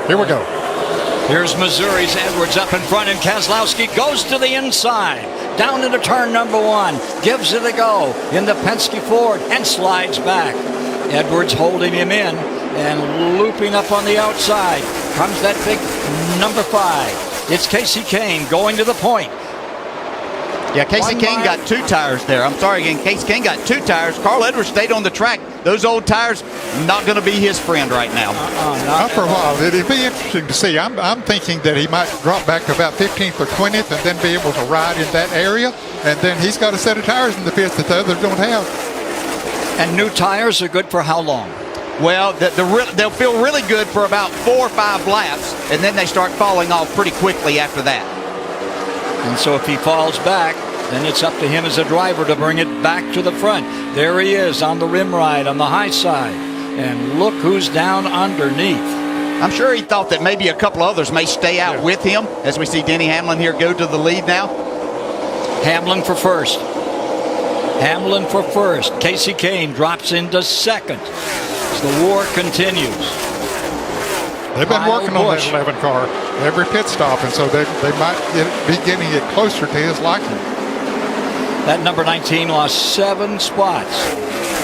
Here we go. Here's Missouri's Edwards up in front, and Keselowski goes to the inside. Down into turn number 1. Gives it a go in the Penske Ford and slides back. Edwards holding him in and looping up on the outside. Comes that big number 5. It's Kasey Kahne going to the point. Yeah, Kasey Kahne got 2 tires there. I'm sorry again. Kasey Kahne got 2 tires. Carl Edwards stayed on the track. Those old tires, not going to be his friend right now. Not for a while. It'd be interesting to see. I'm thinking that he might drop back to about 15th or 20th and then be able to ride in that area. And then he's got a set of tires in the pits that the others don't have. And new tires are good for how long? Well, they'll feel really good for about 4 or 5 laps, and then they start falling off pretty quickly after that. And so if he falls back, then it's up to him as a driver to bring it back to the front. There he is on the rim ride on the high side. And look who's down underneath. I'm sure he thought that maybe a couple others may stay out with him, as we see Denny Hamlin here go to the lead now. Hamlin for first. Hamlin for first. Kasey Kahne drops into second as the war continues. They've been working on that 11 car every pit stop, and so they might be getting it closer to his liking. That number 19 lost 7 spots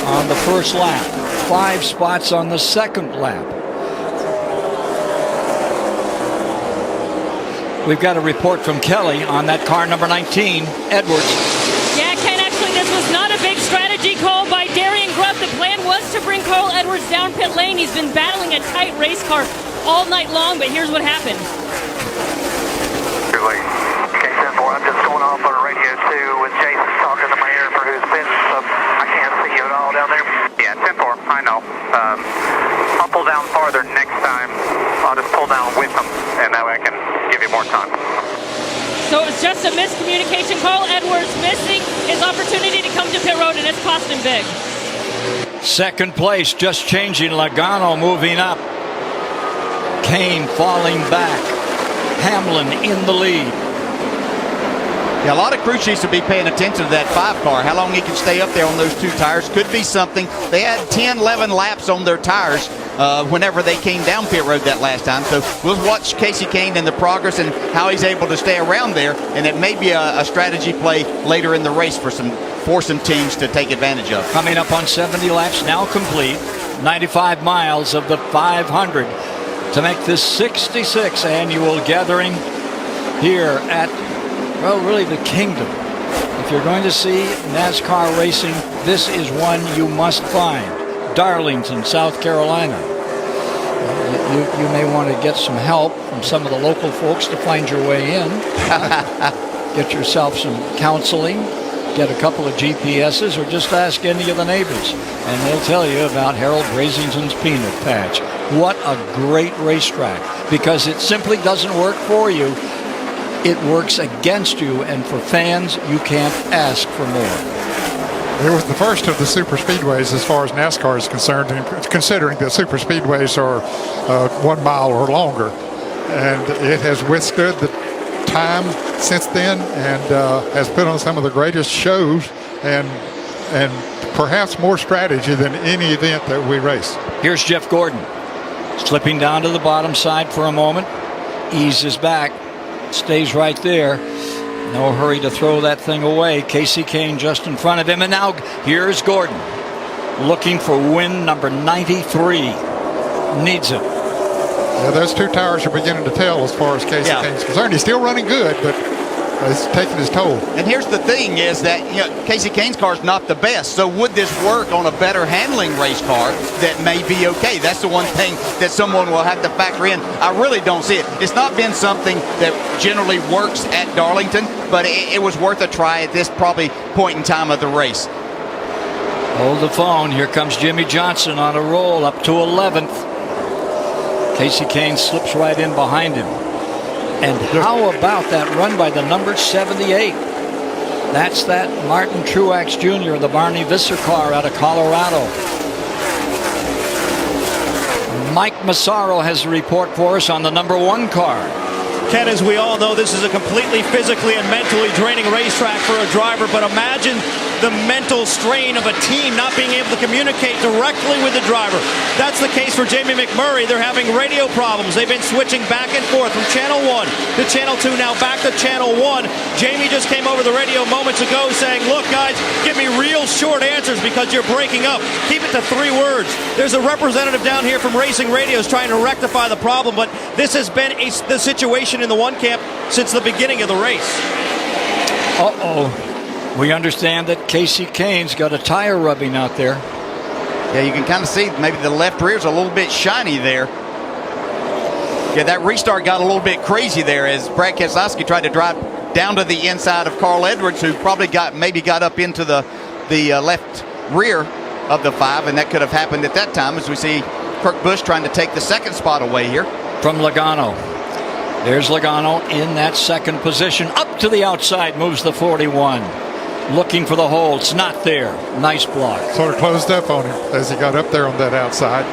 on the first lap, 5 spots on the second lap. We've got a report from Kelly on that car number 19, Edwards. Yeah, Ken, actually this was not a big strategy call by Darian Grubb. The plan was to bring Carl Edwards down pit lane. He's been battling a tight race car all night long, but here's what happened. I'm just going off on the radio too with Jason talking to my ear for who's been, so I can't see you at all down there. Yeah, 10-4, I know. I'll pull down farther next time. I'll just pull down with them, and that way I can give you more time. So it's just a miscommunication. Carl Edwards missing his opportunity to come to pit road, and it's cost him big. Second place, just changing. Logano moving up. Kahne falling back. Hamlin in the lead. Yeah, a lot of crew chiefs will be paying attention to that 5 car. How long he can stay up there on those 2 tires could be something. They had 10, 11 laps on their tires whenever they came down pit road that last time. So we'll watch Kasey Kahne and the progress and how he's able to stay around there. And it may be a strategy play later in the race for some teams to take advantage of. Coming up on 70 laps now complete. 95 miles of the 500 to make this 66th annual gathering here at, well, really the Kingdom. If you're going to see NASCAR racing, this is one you must find. Darlington, South Carolina. You may want to get some help from some of the local folks to find your way in. Get yourself some counseling. Get a couple of GPSs, or just ask any of the neighbors, and they'll tell you about Harold Brazington's Peanut Patch. What a great racetrack, because it simply doesn't work for you. It works against you, and for fans, you can't ask for more. It was the first of the super speedways as far as NASCAR is concerned, considering that super speedways are 1 mile or longer. And it has withstood the time since then and has put on some of the greatest shows and perhaps more strategy than any event that we race. Here's Jeff Gordon slipping down to the bottom side for a moment, eases back, stays right there. No hurry to throw that thing away. Kasey Kahne just in front of him, and now here's Gordon looking for win number 93. Needs it. Yeah, those 2 tires are beginning to tell as far as Kasey Kahne's concerned. He's still running good, but it's taking his toll. And here's the thing is that, Kasey Kahne's car is not the best. So would this work on a better handling race car that may be okay? That's the one thing that someone will have to factor in. I really don't see it. It's not been something that generally works at Darlington, but it was worth a try at this probably point in time of the race. Hold the phone. Here comes Jimmy Johnson on a roll up to 11th. Kasey Kahne slips right in behind him. And how about that run by the number 78? That's that Martin Truex Jr., the Barney Visser car out of Colorado. Mike Massaro has a report for us on the number 1 car. Ken, as we all know, this is a completely physically and mentally draining racetrack for a driver, but imagine the mental strain of a team not being able to communicate directly with the driver. That's the case for Jamie McMurray. They're having radio problems. They've been switching back and forth from Channel 1 to Channel 2, now back to Channel 1. Jamie just came over the radio moments ago saying, look, guys, give me real short answers because you're breaking up. Keep it to 3 words. There's a representative down here from Racing Radios trying to rectify the problem, but this has been the situation in the one camp since the beginning of the race. Uh-oh. We understand that Casey Kane's got a tire rubbing out there. Yeah, you can kind of see maybe the left rear's a little bit shiny there. Yeah, that restart got a little bit crazy there as Brad Keselowski tried to drive down to the inside of Carl Edwards, who probably got up into the left rear of the 5, and that could have happened at that time as we see Kurt Busch trying to take the second spot away here. From Logano. There's Logano in that second position. Up to the outside moves the 41. Looking for the hole. It's not there. Nice block. Sort of closed up on him as he got up there on that outside.